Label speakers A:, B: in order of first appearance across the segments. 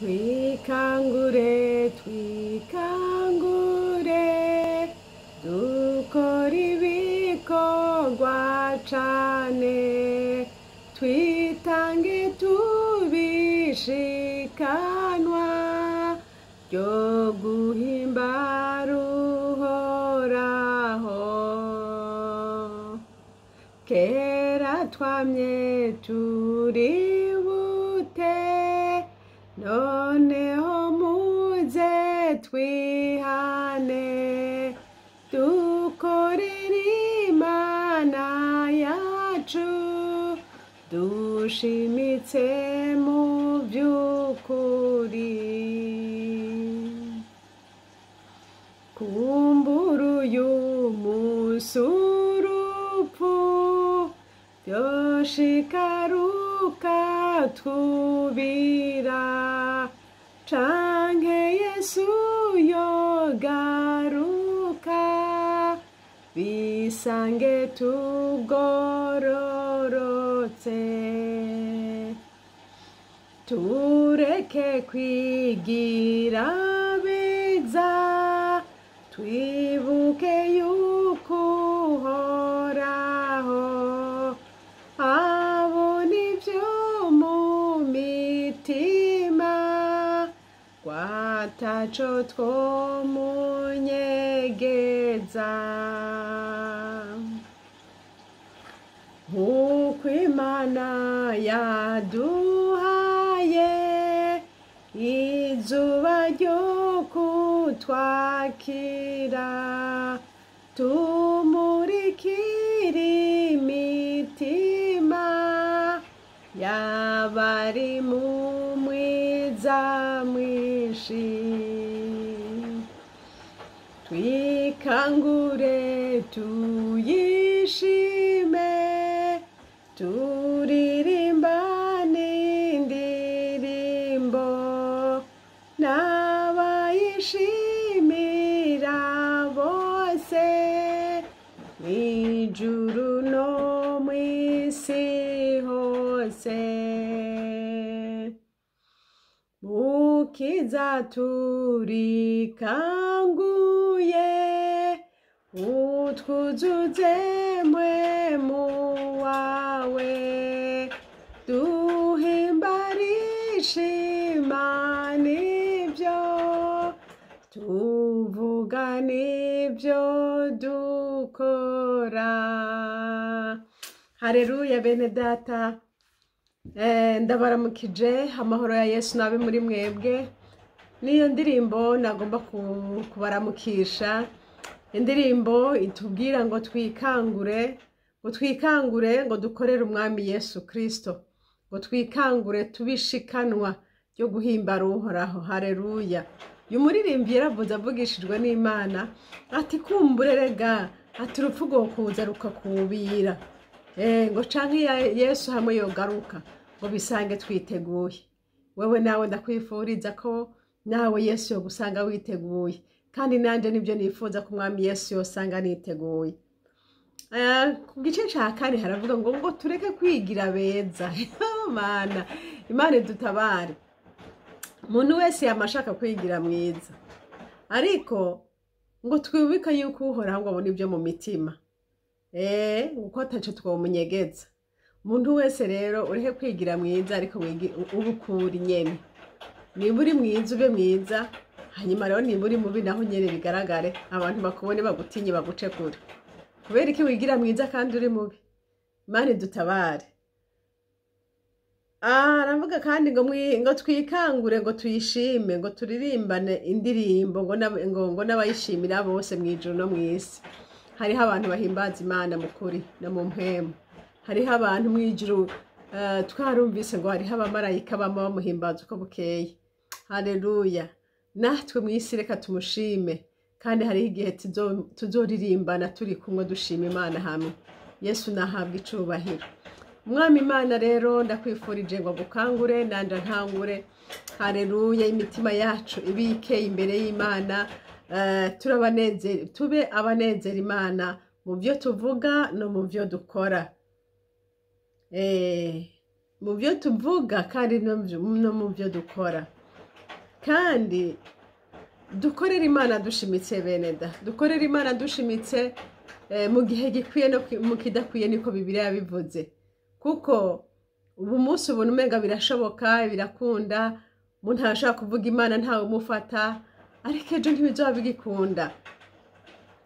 A: twikangure twikangure dukora ibikorwa cane twitange tubishikanwa ryo guhimbara uhoraho kera twamye turi bute noneho muze twihane dukorere Imana yacu dushimitse mu by'ukuri kumbura uyu munsi urupfu yoshikaruka twubira canke Yesu yogaruka bisange tugororotse tureke kwigira beza twibuke yuko uhoraho abona ivyo mu mitima gwataco twomunyegeza nk'uko Imana yaduhaye izuba ryo kutwakira tumurikire imitima y'abari mu mwiza mwinshi twikangure tuyishime turirimbane indirimbo n'abayishimira bose mw'ijuru no mw'isi hose mukiza turikanguye utwuzuze mpwemu wawe duhimbarishe Imana ivyo tuvuga n'ivyo dukora. Haleluya bene data, ndabaramukije, amahoro ya Yesu nabe muri mwebwe. Niyo ndirimbo nagomba kubaramukisha, indirimbo itubwira ngo twikangure, ngo dukorere umwami Yesu Kristo, ngo twikangure tubishikanwa ryo guhimbara uhoraho. Haleluya. Uyu muririmbyi yaravuze avugishijwe n'Imana ati kumbure rega ati urupfu rwo kuza rukakubira, ngo canke Yesu hamwe yogaruka ngo bisange twiteguye. Wewe nawe ndakwifuriza ko nawe Yesu yogusanga witeguye, kandi nanje nibyo nifuza ko umwami Yesu yosanga niteguye. Ku gice ca kane haravuga ngo tureke kwigira beza. Mana, Imana dutabare. Umuntu wese yamashaka kwigira mwiza, ariko ngo twibika yuko uhoraho ngo abona ibyo mu mitima, uko ataco twomunyegeza. Umuntu wese rero ureke kwigira mwiza, ariko ubukuri nyene. Niba uri mwiza ube mwiza, hanyuma rero niba uri mubi naho nyene bigaragare, abantu bakubone bagutinye baguce kure. Kubera iki wigira mwiza kandi uri mubi? Imana dutabare. Aravuga kandi ngo twikangure, ngo tuyishime, ngo turirimbane indirimbo, ngo n'abayishimira bose mw'ijuru no mw'isi. Hariho abantu bahimbaza Imana mu kuri no mu mpwemu. Hariho abantu mw'ijuru, twarumvise ngo hariho abamarayika bama bamuhimbaza uko bukeye. Haleluya. Natwe mw'isi reka tumushime, kandi hariho igihe tuzoririmbana turi kumwe dushima Imana hamwe. Yesu nahabwa icubahiro. Umwami Imana rero ndakwifurije ngo gukangure nanja ntangure. Haleluya. Imitima yacu ibike imbere y'Imana, tube abanezera Imana mu byo tuvuga no mu byo dukora. Mu byo tuvuga kandi no mu byo dukora. kandi dukorera imana dushimitse beneda, dukorera imana dushimitse mu gihe gikwiye no mu kidakwiye, niko Bibiliya yabivuze. Kuko ubu munsi ubona umenga birashoboka, birakunda, umuntu arashaka kuvuga imana ntawe umufata, ariko ejo ntibizoba bigikunda.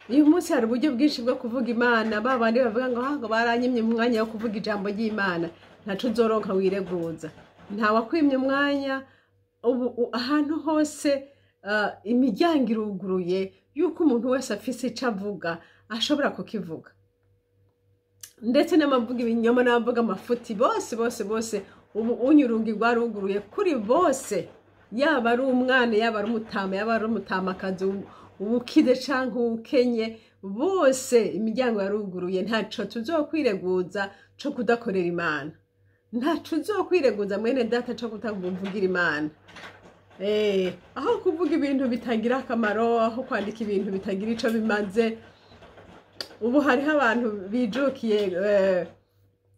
A: Uyu munsi hari uburyo bwinshi bwo kuvuga imana, babandi bavuga ngo baranyimye umwanya wo kuvuga ijambo ry'Imana, ntaco uzoronka wireguza. Ntawakwimye umwanya, ahantu hose imiryango iruguruye yuko umuntu wese afise ico avuga ashobora kukivuga. Ndetse n'amavuga ibinyoma n'abavuga amafuti, bose ubu unyurungi rwaruguruye kuri bose, yaba ari umwana, yaba ari umutama, yaba ari umutamakazi, ubukide canke ukenye, bose imiryango yaruguruye. Ntaco tuzokwireguza co kudakorera imana, ntaco uzokwireguza mwene data co kutavugira imana. Aho kuvuga ibintu bitagira akamaro, aho kwandika ibintu bitagira ico bimaze. Ubu hariho abantu bijukiye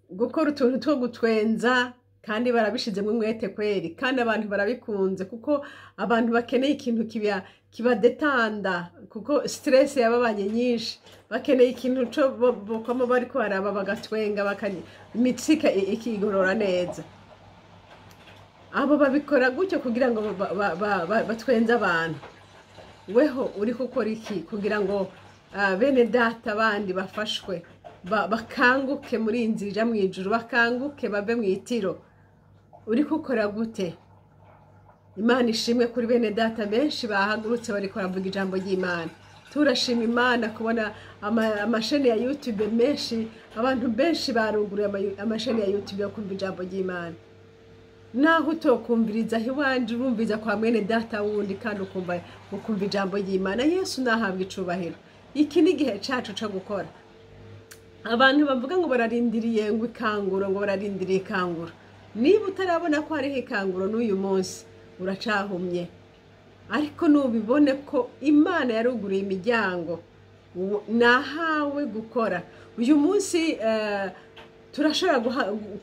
A: gukora utuntu two gutwenza, kandi barabishizemo umwete kweri, kandi abantu barabikunze, kuko abantu bakeneye ikintu kibadetanda, kuko stress yababanye nyinshi, bakeneye ikintu co bokoma bariko baraba bagatwenga, imitsi ikigorora neza. Abo babikora gutyo kugira ngo batwenze abantu. Weho uri gukora iki kugira ngo bene data bandi bafashwe, bakanguke muri inzira ija mwijuru, bakanguke bave mwitiro? Uri gukora gute? Imana ishimwe kuri bene data benshi bahagurutse bariko baravuga ijambo ry'Imana. Turashima Imana kubona amasheni ya YouTube menshi, abantu benshi baruguruye amasheni ya YouTube yo kumva ijambo ry'Imana. Naho utokumviriza hiwanje urumviza kwa mwene data wundi, kandi ukumva ijambo ry'Imana. Yesu nahabwa icubahiro. Iki ni igihe cacu co gukora. Abantu bavuga ngo bararindiriye ngo ikanguro, ngo bararindiriye ikanguro. Niba utarabona ko hariho ikanguro n'uyu munsi, uracahumye. Ariko nubibone ko Imana yaruguruye imiryango, nahawe gukora. Uyu munsi turashobora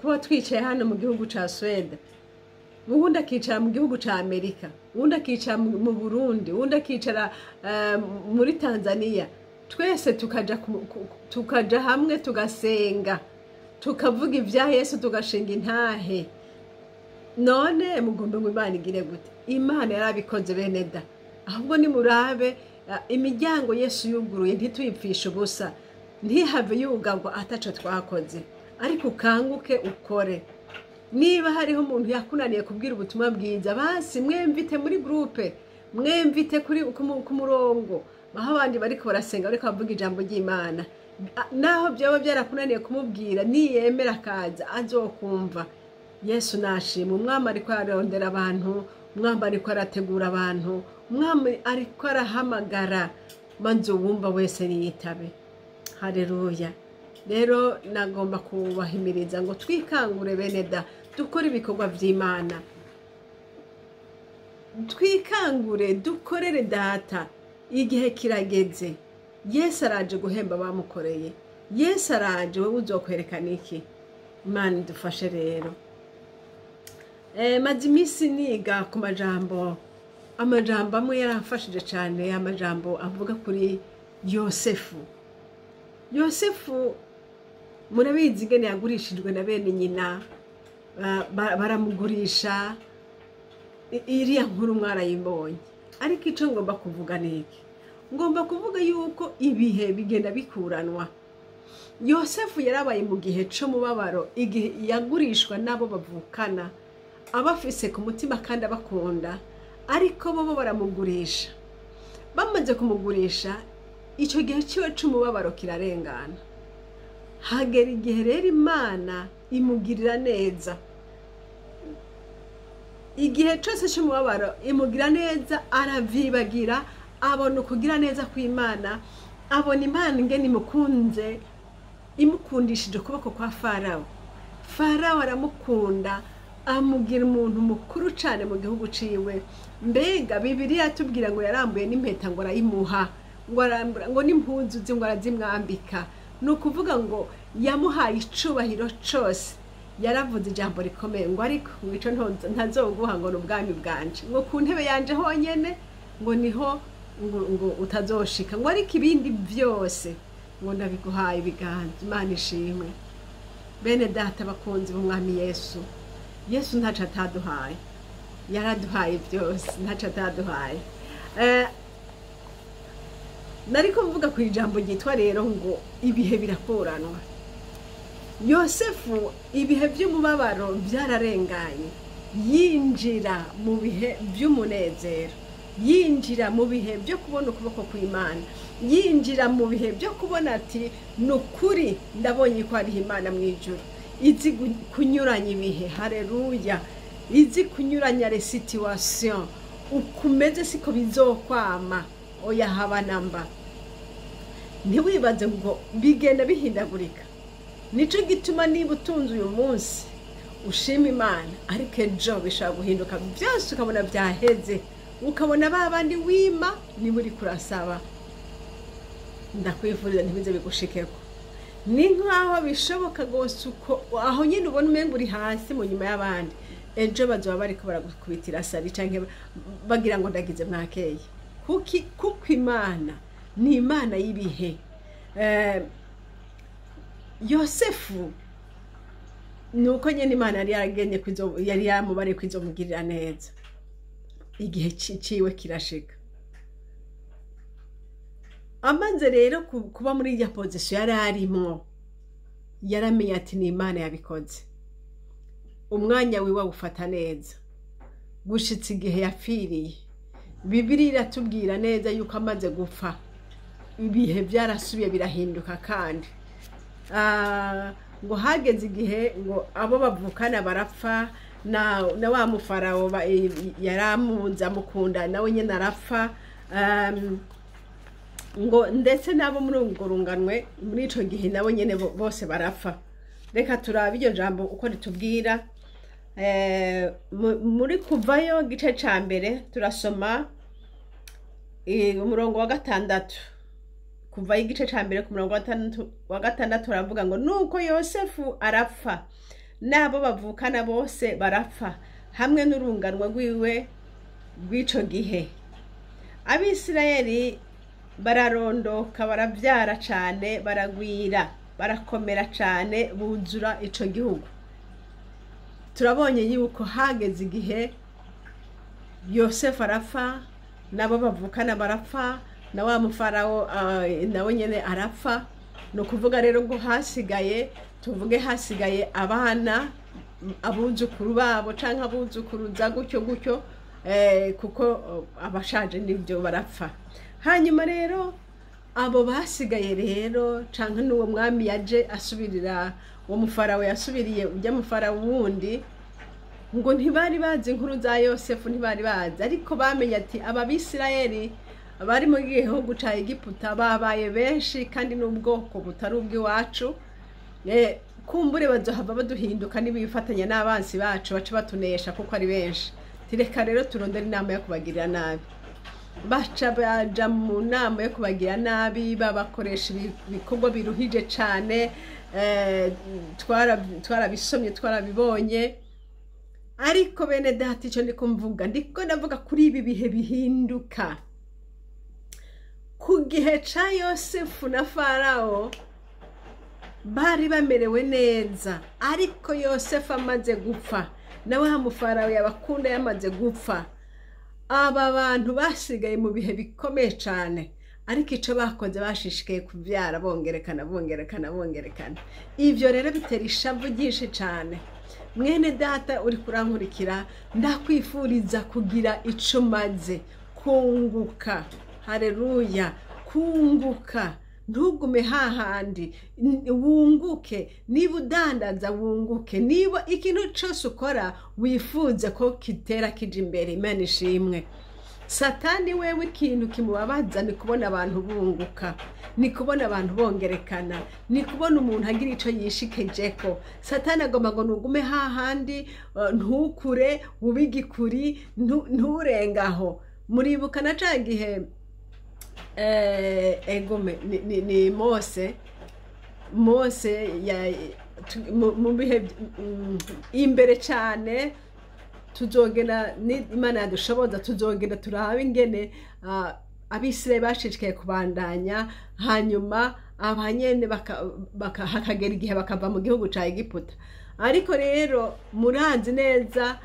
A: kuba twicaye hano mu gihugu ca Sweden, uwundi akicara mu gihugu ca Amerika, uwundi akicara mu Burundi, uwundi akicara muri Tanzania. Twese tukaja hamwe tugasenga, tukavuga ivya Yesu, tugashinga intahe. None mugombe ngo Imana igire gute? Imana yarabikoze beneda. Ahubwo nimurabe imiryango Yesu yuguruye, ntituyipfisha ubusa, ntihave yugagwa ataco twakoze. Ariko ukanguke ukore. Niba hariho umuntu yakunaniye kubwira ubutumwa bwiza, basi mwemvite muri groupe, mwemvite ku murongo, aho abandi bariko barasenga, bariko bavuga ijambo ry'Imana. Naho byoba byarakunaniye kumubwira, niyemera akaza azokumva. Yesu nashimwe. Umwami ariko ararondera abantu, umwami ariko arategura abantu, umwami ariko arahamagara, manze uwumva wese niyitabe. Haleluya. Rero nagomba kubahimiriza ngo twikangure beneda, dukore ibikorwa vy'Imana, twikangure dukorere data. Igihe kirageze, Yesu araje guhemba bamukoreye. Yesu araje, wewe uzokwerekana iki? Imana idufashe rero. Maze imisi niga ku amajambo amwe yaramfashije cyane, amajambo avuga kuri Yosefu. Yosefu murabizi ingene yagurishijwe na bene nyina, baramugurisha. Iriya nkuru mwarayibonye. Ariko ico ngomba kuvuga niki? Ngomba kuvuga yuko ibihe bigenda bikuranwa. Yosefu yarabaye mu gihe co mubabaro, igihe yagurishwa nabo bavukana, abafise ku mutima kandi abakunda, ariko bo baramugurisha. Bamaze kumugurisha, ico gihe ciwe c'umubabaro kirarengana. Hagera igihe rero Imana imugirira neza. Igihe cyose cy'umubabaro imugira neza, aravyibagira, abona ukugira neza kw'Imana, abona Imana ingene imukunze, imukundishije ukuboko kwa Farawo. Farawo aramukunda, amugira umuntu mukuru cyane mu gihugu ciwe. Mbega Bibiliya tubwira ngo yarambuye n'impeta ngo arayimuha, ngo n'impuzu ngo arazimwambika. Nukuvuga ngo yamuhaye icubahiro cyose, yaravuze ijambo rikomeye ngo ariko ico ntazoguha ngo n'ubwami bwanje ngo ku ntebe yanje honyene ngo niho ngo utazoshika ngo ariko ibindi byose ngo ndabiguhaye ibiganza. Imana ishimwe. Bene data bakunzi b'umwami Yesu, Yesu ntaco ataduhaye, yaraduhaye byose, ntaco ataduhaye. Nariko mvuga ku ijambo ryitwa rero ngo ibihe birakuranwa. Yosefu ibihe by'umubabaro byararenganye, yinjira mu bihe by'umunezero, yinjira mu bihe byo kubona ukuboko kw'Imana, yinjira mu bihe byo kubona ati nukuri ndabonye ko ari Imana mu ijuru izi kunyuranya ibihe. Haleluya. Izi kunyuranya les situations, ukumeze siko bizokwama. Oya haba namba. Ntiwibaze ngo bigenda bihindagurika. Nico gituma niba utunze uyu munsi ushima Imana, ariko ejo bishobora guhinduka byose ukabona byaheze, ukabona babandi wima niba uri kurasaba. Ndakwifuriza ntibize bigushikeko. Ni nkaho bishoboka gose uko aho nyine ubona umenga uri hasi mu nyuma y'abandi, ejo bazoba bariko baragukubitira sari canke bagira ngo ndagize mwakeye. Kuko Imana ni Imana y'ibihe. Yosefu nuko nyene Imana yari yaragenye yari yamubare kwizomugirira neza. Igihe ciwe kirashika. Amaze rero kuba muri iyo position yari arimwo, yaramenye ati ni Imana yabikoze. Umwanya wiwe ufata neza gushitsa igihe yapfiriye. Bibiliya iratubwira neza yuko amaze gupfa ibihe byarasubiye birahinduka, kandi ngo hageze igihe ngo abo bavukana barapfa, na wa mufarawo yaramunze amukunda nawe nyene arapfa, ngo ndetse nabo muri urwo runganwe muri ico gihe nabo nyene bose barapfa. Reka turabe iryo jambo uko ritubwira. Muri Kuvayo gice ca mbere turasoma umurongo wa 6. Kuvayo igice ca mbere ku murongo wa 6 turavuga ngo nuko Yosefu arapfa, nabo bavukana bose barapfa, hamwe n'urunganwa rwiwe rw'ico gihe. Abisirayeli bararondoka, baravyara cane, baragwira, barakomera cane, buzura ico gihugu. Turabonye yuko hageze igihe Yosefu arapfa, nabo bavukana barapfa, na wa mufarawo nawe nyene arapfa. No kuvuga rero ngo hasigaye, tuvuge hasigaye abana, abuzukuru babo canke abuzukuruza gutyo kuko abashaje nibyo barapfa. Hanyuma rero abo basigaye rero canke n'uwo mwami yaje asubirira uwo mufarawo yasubiriye ujya mufarawo wundi, ngo ntibari bazi inkuru za Yosefu, ntibari bazi, ariko bamenye ati aba Bisirayeli bari mu gihugu ca Egiputa babaye benshi kandi n'ubwoko butari ubw'iwacu. Kumbure bazohava baduhinduka nibifatanya n'abansi bacu bace batunesha kuko ari benshi. Tireka rero turondera inama yo kubagirira nabi. Baca baja mu nama yo kubagira nabi, babakoresha ibikorwa biruhije cane. Twarabisomye, twarabibonye. Ariko bene data ico ndiko mvuga, ndiko ndavuga kuri ibi bihe bihinduka. Ku gihe ca Yosefu na Farawo bari bamerewe neza, ariko Yosefu amaze gupfa, nawe hamufarawo yabakunda yamaze gupfa, aba bantu basigaye mu bihe bikomeye cane. Ariko ico bakoze bashishikaye kuvyara bongerekana. Ivyo rero bitera ishavu ryinshi cane. Mwene data uri kurankurikira, ndakwifuriza kugira ico maze, kunguka. Haleluya. Kunguka, ntugume hahandi, wunguke. Niba udandaza wunguke, niba ikintu cyose ukora wifuze ko kitera kije imbere. Imana ishimwe. Satani wewe ikintu kimubabaza ni kubona abantu bunguka, ni kubona abantu bongerekana, ni kubona umuntu agira ico yishikejeko. Satani agomba ngo nugume hahandi, ntukure, ubigikuri, nturengaho. Muribuka na ca gihe egome ni Mose mu bihe imbere cyane tuzogenda Imana yadushoboza tuzogenda turabe ingene abisirayeli bashishikaye kubandanya hanyuma abanyene hakagera igihe bakava mu gihugu ca Egiputa. Ariko rero murazi neza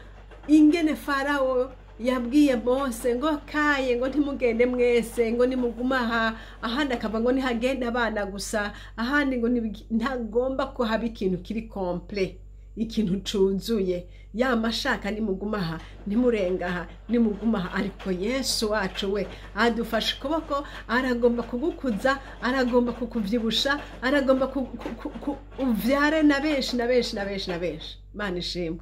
A: ingene Farawo yabwiye Mose ngo kaye ngo ntimugende mwese ngo nimuguma aha, ahandi akava ngo nihagenda abana gusa, ahandi ngo ntagomba ko haba ikintu kiri komple, ikintu cuzuye. Yamashaka nimuguma aha, nimurenga aha, nimuguma aha. Ariko Yesu wacu we adufashe ukuboko, aragomba kugukuza, aragomba kukuvyibusha, aragomba uvyare na benshi na benshi na benshi na benshi. Mana ishimwe.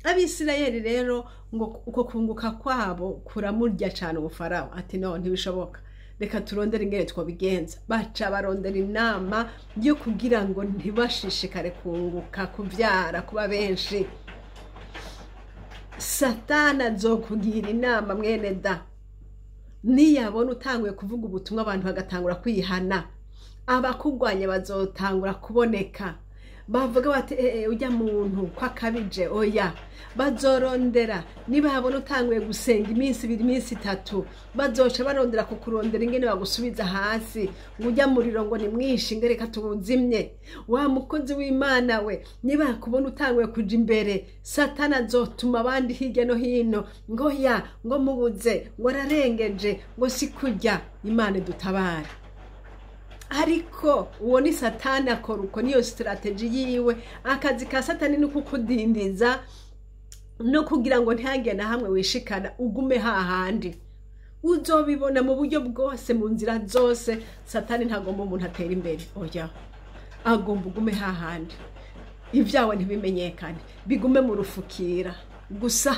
A: Abisirayeli rero ngo uko kunguka kwabo kuramurya cyane ubufarawo, ati no ntibishoboka, reka turondere ingene twobigenza. Baca barondera inama yo kugira ngo ntibashishikare kunguka kuvyara kuba benshi. Satana azokugira inama mwene da, niyabona utanguye kuvuga ubutumwa abantu bagatangura kwihana, abakugwanya bazotangura kuboneka, bavuga bati ujya muntu kwa kabije. Oya, bazorondera niba yabona utanguye gusenga iminsi 2 iminsi 3, bazoca barondera kukurondera ingene bagusubiza hasi, ngo ujya muriro ngo ni mwinshi ngereka tubuzimye. Wa mukozi w'Imana we, niba yakubona utanguye kuja imbere, Satana azotuma abandi hirya no hino ngo ya ngo mubuze ngo ararengeje ngo sikurya. Imana dutabara. Ariko uwo ni Satani akora uko, niyo strategy yiwe. Akazi ka Satani ni kukudindiza no kugira ngo ntihagire na hamwe wishikana, ugume hahandi. Uzobibona mu buryo bwose, mu nzira zose. Satani ntagomba umuntu atera imbere, oya, agomba ugume hahandi, ibyawe ntibimenyekane, bigume mu rufukira gusa.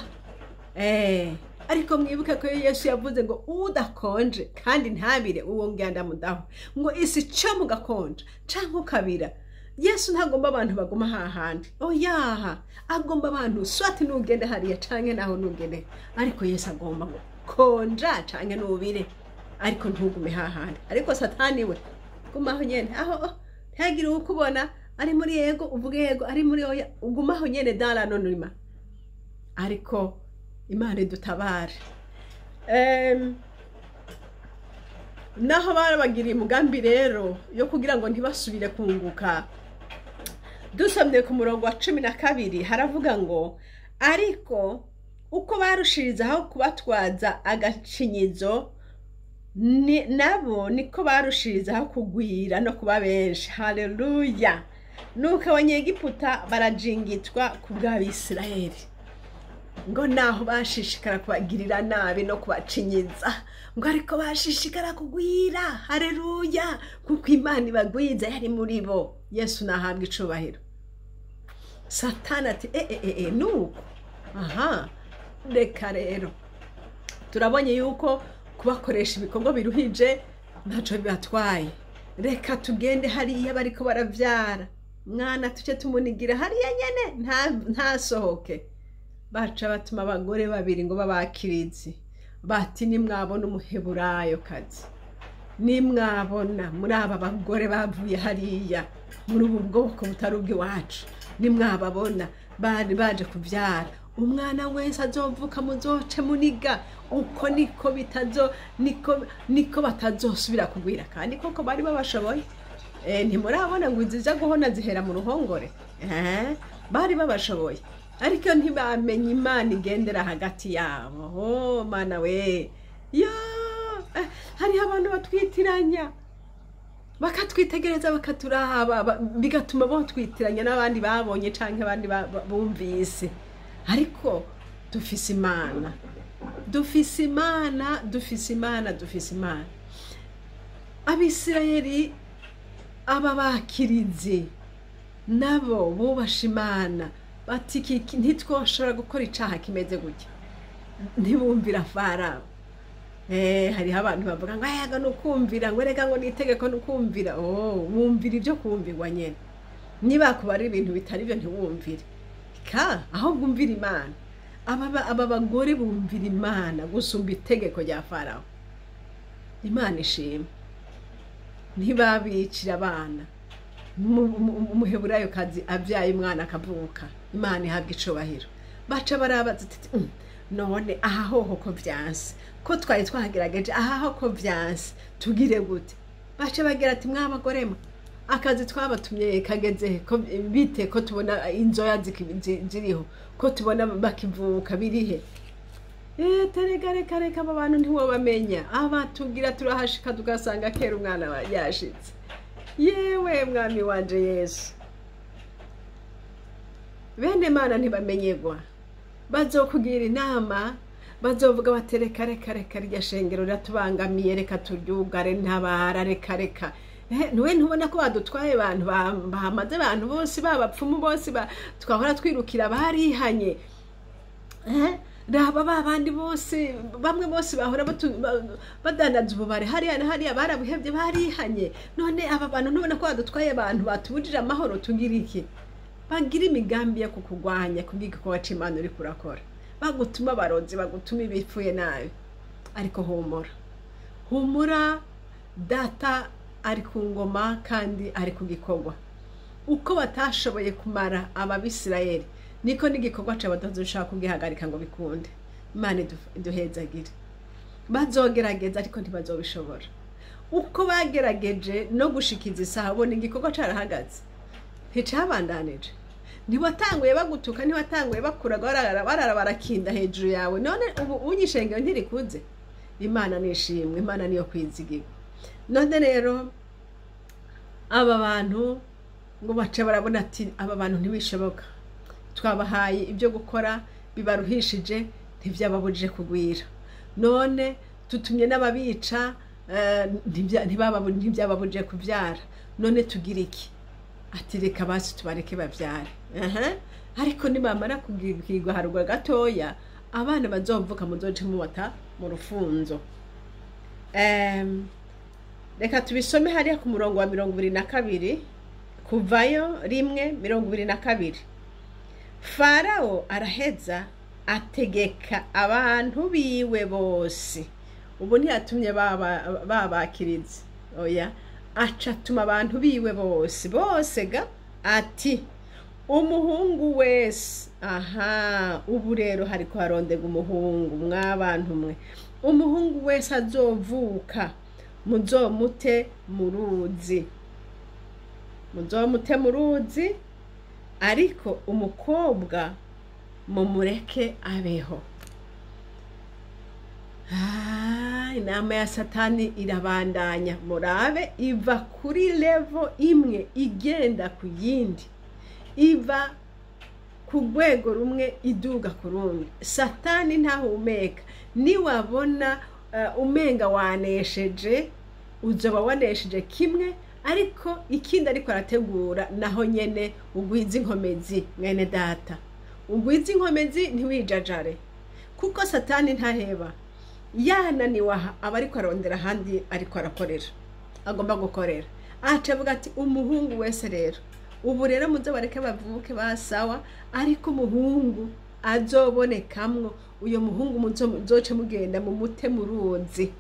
A: Ariko mwibuke ko Yesu yavuze ngo udakonje kandi ntabire uwo ngenda mudaho, ngo isi cyo mugakonje canke ukabira. Yesu ntagomba abantu baguma hahandi, oya, agomba abantu swati nugende hariya canke naho nugende. Ariko Yesu agomba ngo konja canke nubire, ariko ntugume hahandi. Ariko Satani we gumaho nyene aho ntagire ukubona, ari muri yego uvuge yego, ari muri oya, ugumaho nyene dans l'anonymat. Ariko Imana dutabare. Naho barabagiriye umugambi rero yo kugira ngo ntibasubire kunguka. Dusomye ku murongo wa 12 haravuga ngo ariko uko barushirizaho kubatwaza agacinyizo, nabo niko barushirizaho kugwira no kuba benshi. Haleluya. Nuko abanyegiputa barajingitwa ku bw'Abisirayeli, ngo naho bashishikara kubagirira nabi no kubacinyiza, ngo ariko bashishikara kugwira. Haleluya. Kuko Imana ibagwiza yari muri bo. Yesu nahabwa icubahiro. Satana ati nuko aha, reka rero turabonye yuko kubakoresha ibikorwa biruhije ntaco bibatwaye. Reka tugende hariya bariko baravyara, mwana tuce tumunigira hariya nyene ntasohoke. Baca batuma abagore 2 ngo babakirizi, bati nimwabona umuheburayo kazi, nimwabona muri aba bagore bavuye hariya muri ubu bwoko butari ubw'iwacu, nimwababona bari baje kuvyara, umwana wese azovuka muzoce muniga. Uko niko niko batazosubira kugwira. Kandi koko bari babashoboye. Ntimurabona ngo iziza guhona zihera mu ruhongore. Bari babashoboye, ariko ntibamenye Imana igendera hagati yabo. Oh mana we, ya hari abantu batwitiranya, bakatwitegereza bakaturaba, bigatuma bo twitiranya n'abandi babonye canke abandi bumvise. Ariko dufise Imana, dufise Imana, dufise Imana, dufise Imana. Abisirayeli aba bakirizi nabo bubasha Imana, bati ntitwoshobora gukora icaha kimeze gutya. Ntibumvira Farawo. Hariho abantu bavuga ngo ayaga nukumvira, ngo rega ngo nitegeko nukumvira. Wumvira ibyo kumvirwa nyene. Niba kubara ibintu bitari byo ntiwumvire. Aho bumvira Imana. Aba bagore bumvira Imana gusumba itegeko rya Farawo. Imana ishimwe. Ntibabicira abana, umuheburayo kazi abyaye umwana akavuka Imana ihabwa icubahiro baca barabaza ati none aha hoho ko vyanse ko twari twahagerageje aha ho ko vyanse tugire gute baca bagira ati mwabagore akazi twabatumye kageze ko bite ko tubona inzoya ziriho ko tubona bakivuka birihe reka aba bantu ntiwobamenya abatubwira turahashika tugasanga kera umwana yashitse yewe mwami wanje Yesu bene Mana ntibamenyegwa bazokugira inama bazovuga batereka reka rya shengero ratubangamiye reka turyugare ntabara reka niwe ntubona ko badutwaye abantu bahamaze abantu bose babapfumu bose twahora twirukira barihanye raba babandi bose bamwe bose bahora badandaza ububare hariya barabuhebye barihanye none aba bantu ntubona ko badutwaye abantu batubujije amahoro tugira iki bagira imigambi yo kukugwanya kubw'igikorwa c'Imana uri kurakora bagutuma abarozi bagutuma ibipfuye nabi ariko humura data ari ku ngoma kandi ari ku gikorwa uko batashoboye kumara ababisirayeli niko n'igikorwa c'abatazoshaka kugihagarika ngo bikunde Imana iduhezagire bazogerageza ariko ntibazobishobora uko bagerageje no gushikiza isaha bona igikorwa carahagaze nticabandanije ntiwatanguye bagutuka ntiwatanguye bakuraga barara barakinda hejuru yawe none ubu unyishengero ntirikuze Imana nishimwe Imana niyo kwizigirwa none rero aba bantu ngo bace barabona ati aba bantu ntibishoboka twabahaye ibyo gukora bibaruhishije ntivyababujije kugwira none tutumye n'ababica ntibyababujije kuvyara none tugira iki ati reka basi tubareke bavyare ariko nibamara kugirwa harugwa gatoya abana bazomvuka muzoce mubata mu rufunzo reka tubisome hariya ku murongo wa 22 kuvayo 1:22 Farao araheza ategeka abantu biwe bose ubu ntiyatumye babakiriza oya acatuma abantu biwe bose ga ati umuhungu wese ubu rero hariko harondega umuhungu mw'abantu mwe umuhungu wese azovuka muzomute mu ruzi ariko umukobwa mumureke abeho inama ya Satani irabandanya murabe iva kuri level imwe igenda ku yindi iva ku rwego rumwe iduga ku rundi Satani ntahumeka niwabona umenga wanesheje uzoba wanesheje kimwe ariko ikindi ariko arategura naho nyene ugwiza inkomezi mwene data ugwiza inkomezi ntiwijajare kuko Satani ntaheba yananiwe aba ariko arondera handi ariko arakorera agomba gukorera acavuga ati umuhungu wese rero ubu rero muze bareke bavuke basawa ariko umuhungu azobonekamwo uyo muhungu muzoce mugenda mu mute mu ruzi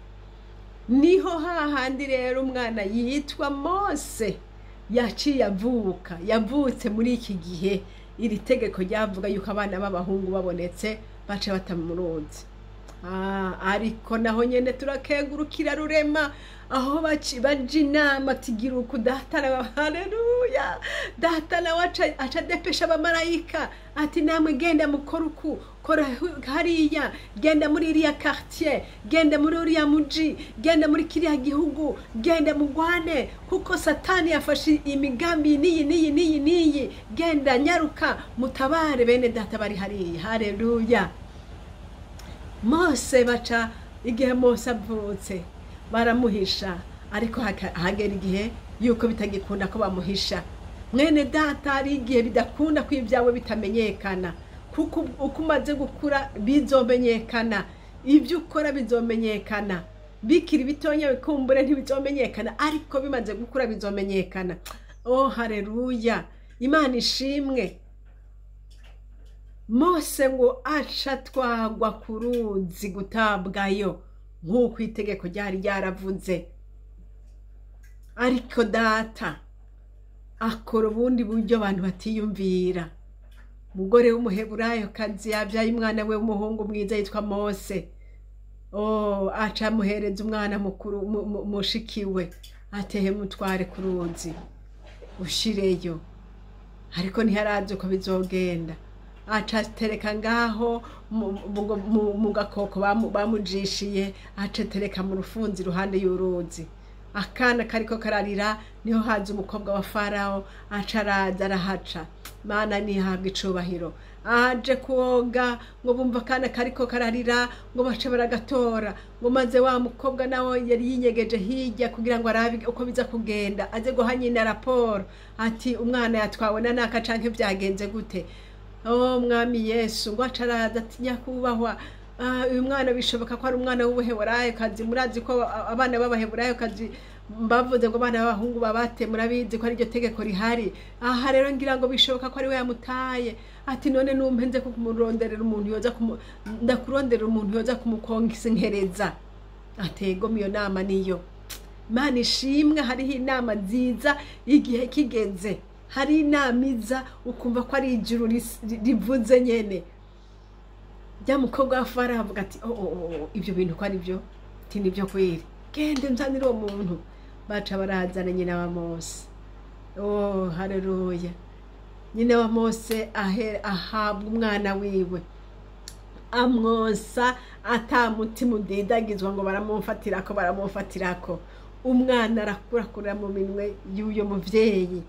A: niho hahandi rero umwana yitwa Mose yaciye yavutse muri iki gihe iri tegeko ryavuga yuko abana b'abahungu babonetse bace bata mu ruzi ariko naho nyene turakegurukira rurema aho baji inama tigira uku datana haleluya datana aca depesha abamarayika ati namwe genda mukora uku kora hariya genda muri iriya quartier genda muri uriya muji genda muri kiriya gihugu genda mugwane kuko Satani yafashe imigambi niyi genda nyaruka mutabare bene data bari hariya haleluya Mose baca igihe Mose avutse baramuhisha ariko hagera igihe yuko bitagikunda ko bamuhisha mwene data ari igihe bidakunda ko ibyawe bitamenyekana kuko uko umaze gukura bizomenyekana ibyo ukora bizomenyekana bikiri bitonya bikumbure ntibizomenyekana ariko bimaze gukura bizomenyekana haleluya Imana ishimwe Mose ngo aca twagwa ku ruzi gutabwayo nk'uko itegeko ryari ryaravuze ariko data akora ubundi buryo abantu batiyumvira. Umugore w'umuheburayo kazi yabyaye umwana we w'umuhungu mwiza yitwa Mose. Aca amuhereza umwana mukuru mushikiwe, atehe mutware ku ruzi ushireyo, ariko ntiharazi uko bizogenda. Aca atereka ngaho mu gakoko bamujishiye, aca atereka mu rufunzi iruhande y'uruzi. Akana kariko kararira, niho haza umukobwa wa Farao, aca araza arahaca. Mana nihabwa icubahiro. Aje koga ngo bumva akana kariko kararira, ngo bace baragatora, ngo maze wa mukobwa nawe yari yinyegeje hirya kugira ngo arabe uko biza kugenda, aze guha nyina raporo ati umwana yatwawe na naka canke byagenze gute. Mwami Yesu ngo aca araza ati nyakubahwa, uyu mwana bishoboka ko ari umwana w'ubuheburayo kazi. Murazi ko abana b'abaheburayo kazi bavuze ngo abana b'abahungu babate, murabizi ko ari ryo tegeko rihari. Aha rero ngira ngo bishoboka ko ari we yamutaye. Ati none numpenze ko kumuronderera umuntu yoza ndakuronderera umuntu yoza kumukongereza. Atego miyo nama niyo. Mana ishimwe, hariho inama nziza igihe kigeze. Hari inama iza ukumva ko ari ijuru rivuze nyene. Jya mukobwa wa Farao avuga ati ibyo bintu ko ari byo, ati nibyo kweri, gende nzanira uwo muntu. Baca barazana nyina wa Mose. Haleluya. Nyina wa Mose ahabwa umwana wiwe, amwosa atamutima udidagizwa ngo baramufatirako. Umwana arakurakura mu minwe y'uyo muvyeyi.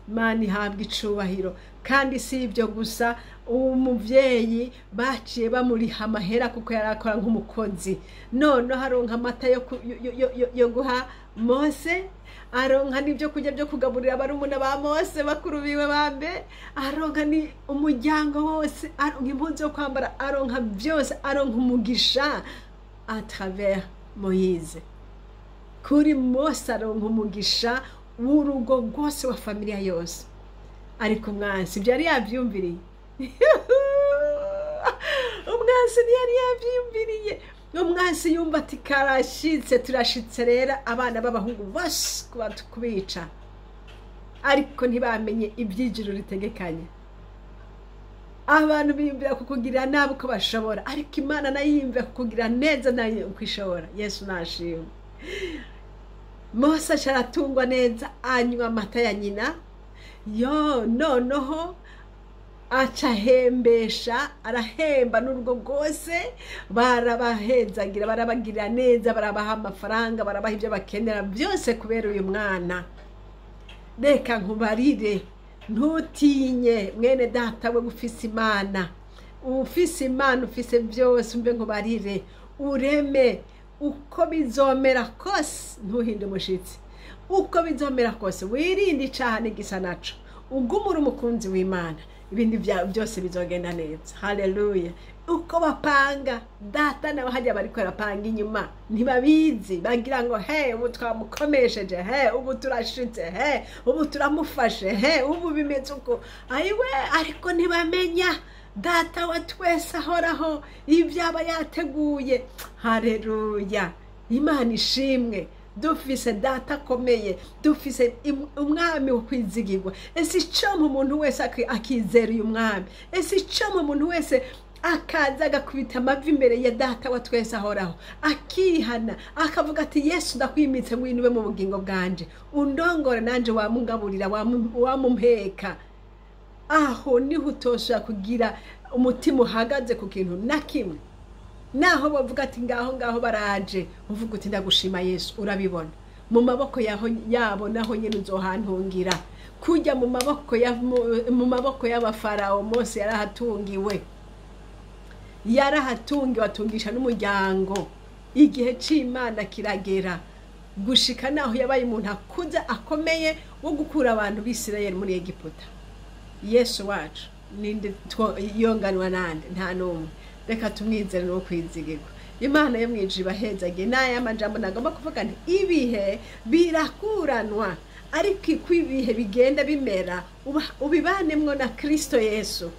A: Mana ihabwa icubahiro. Kandi si ibyo gusa, uwo muvyeyi baciye bamuriha amahera kuko yarakora nk'umukozi. None haronka amata yo guha Mose, aronka n'ibyo kurya byo kugaburira barumuna ba Mose bakuru biwe bambe, aronka ni umuryango wose, aronka impunzi yo kwambara, aronka byose, aronka umugisha à travers Moïse. Kuri Mose aronka umugisha w'urugo rwose wa familia yose. Ariko umwansi byari yavyumviriye. Umwansi ntiyari yavyumviriye. Umwansi yumva ati karashitse, turashitse rero abana b'abahungu bose kubica. Ariko ntibamenye ibyijuru ritegekanye. Abantu biyumvira kukugira nabi uko bashobora, ariko Imana nayo yiyumvira kukugira neza nayo uko ishobora. Yesu nashimwe. Mose aratungwa neza, anywa amata ya nyina. Noneho acahembesha, arahemba n'urugo rwose, barabahezagira, barabagirira neza, barabaha amafaranga, barabaha ibyo bakenera byose kubera uyu mwana. Reka nkubarire, ntutinye mwene data we ufise Imana. Ufise Imana, ufise byose, umbe nkubarire, ureme uko bizomera kose, ntuhinde umushitsi. Uko bizomera kose, wirinde icaha n'igisa naco, ugumura umukunzi w'Imana, ibindi byose bizogenda neza. Haleluya. Uko bapanga data nawe hajya bariko barapanga inyuma, ntibabizi, bagira ngo ubu twamukomesheje, ubu turashitse, ubu turamufashe, ubu bimeze uko. Ayiwe, ariko ntibamenya data wa twese ahoraho ibyaba yateguye. Haleluya. Imana ishimwe. Dufise data akomeye, dufise umwami wo kwizigirwa. Ese icyo umuntu wese akizera uyu mwami, ese icyo umuntu wese akaza agakubita amavi imbere ya data wa twese ahoraho, akihana akavuga ati Yesu ndakwimitse ngwino mu bugingo bwanje, undongore nanje wamungaburira, wamumpeka. Aho niho utosha kugira umutima uhagaze ku kintu na kimwe. Naho bavuga ati ngaho baraje, uvuga uti ndagushima Yesu, urabibona mu maboko yabo naho nyene uzohantungira. Kujya mu maboko y'abafarao Mose yarahatungiwe, atungisha n'umuryango. Igihe c'Imana kiragera, gushika naho yabaye umuntu akuza akomeye wo gukura abantu b'Isirayeli muri Egiputa. Yesu wacu ninde yonganwa nande? Nta numwe. Reka tumwizere no kwizigirwa. Imana yo mwijuru ibahezagiye. N'aya majambo nagomba kuvuga nti ibihe birakuranwa, ariko ibihe bigenda bimera ubibanemwo na Kristo Yesu.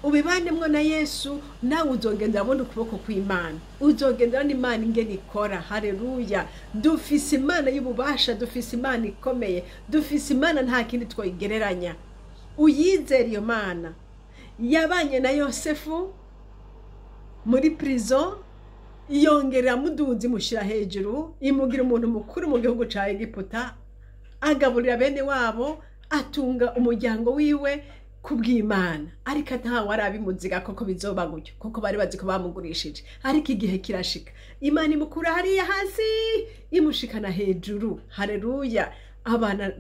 A: ubibanemwo na Yesu, nawe uzogendera abona ukuboko kw'Imana, uzogendera n'Imana ingene ikora. Haleluya! Dufise Imana y'ububasha, dufise Imana ikomeye, dufise Imana nta kindi twoyigereranya. Uyizera iyo Mana. Yabanye na Yosefu muri prison, yongera muduzi mushira hejuru, imugira umuntu mukuru mu gihugu ca Egiputa, agaburira bene wabo, atunga umuryango wiwe kubw'Imana. Ariko ntawe arabimuziga koko bizoba gutyo, koko bari bazi ko bamugurishije. Ariko igihe kirashika, Imana imukura hariya hasi imushikana hejuru. Haleluya! Abana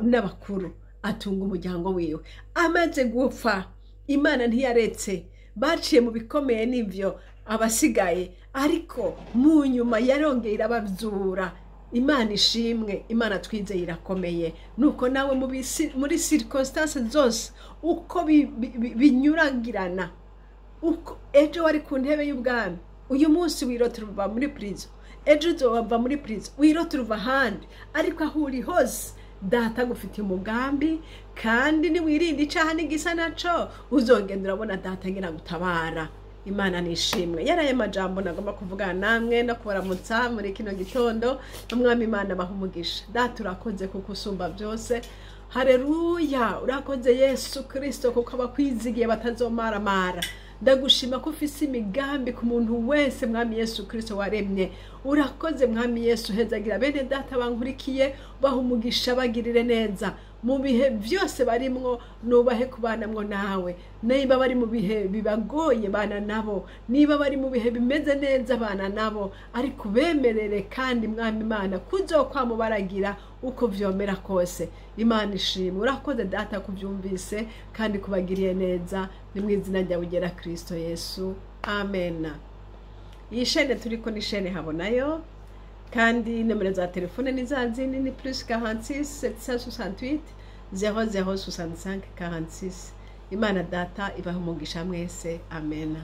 A: n'abakuru atunga umuryango wiwe. Amaze gupfa, Imana ntiyaretse, baciye mu bikomeye n'ivyo abasigaye, ariko mu nyuma yarongeye irabavyura. Imana ishimwe, Imana twizeye irakomeye. Nuko nawe muri circonstances zose uko binyuragirana, uko ejo wari ku ntebe y'ubwami, uyu munsi wirota uva muri prison, ejo uzova muri prison, wirota uva ahandi, ariko aho uri hose Data gufitiye umugambi, kandi niwirinde icaha n'igisa naco, uzogenda urabona Data ngira gutabara. Imana nishimwe. Yaraye majambo nagomba kuvugana namwe no kubaramutsa muri kino gitondo. Umwami Imana bahumugisha. Data urakoze kuko usumba byose. Haleluya! Urakoze Yesu Kristo kuko abakwizigiye batazomaramara. Ndagushima ko ufise imigambi ku muntu wese Mwami Yesu Kristo waremye. Urakoze Mwami Yesu, hezagira bene Data bankurikiye, bahumugisha bagirire neza. Mu bihe byose barimwo nubahe kubanamwo nawe. Niba bari mu bihe bibagoye bana nabo, niba bari mu bihe bimeze neza bana nabo, ariko bemerere kandi Mwami Imana kuzokwama baragira uko vyomera kose. Imana ishimwe. Urakoze Data kuvyumvise kandi kubagiriye neza, ni mu izina rya Ugera Kristo Yesu. Amen. Iyi shene turiko ni shene Habonayo, kandi nimero za telefone ni za zindi ni +46 768 0065 46. Imana Data ibaha umugisha mwese. Amen.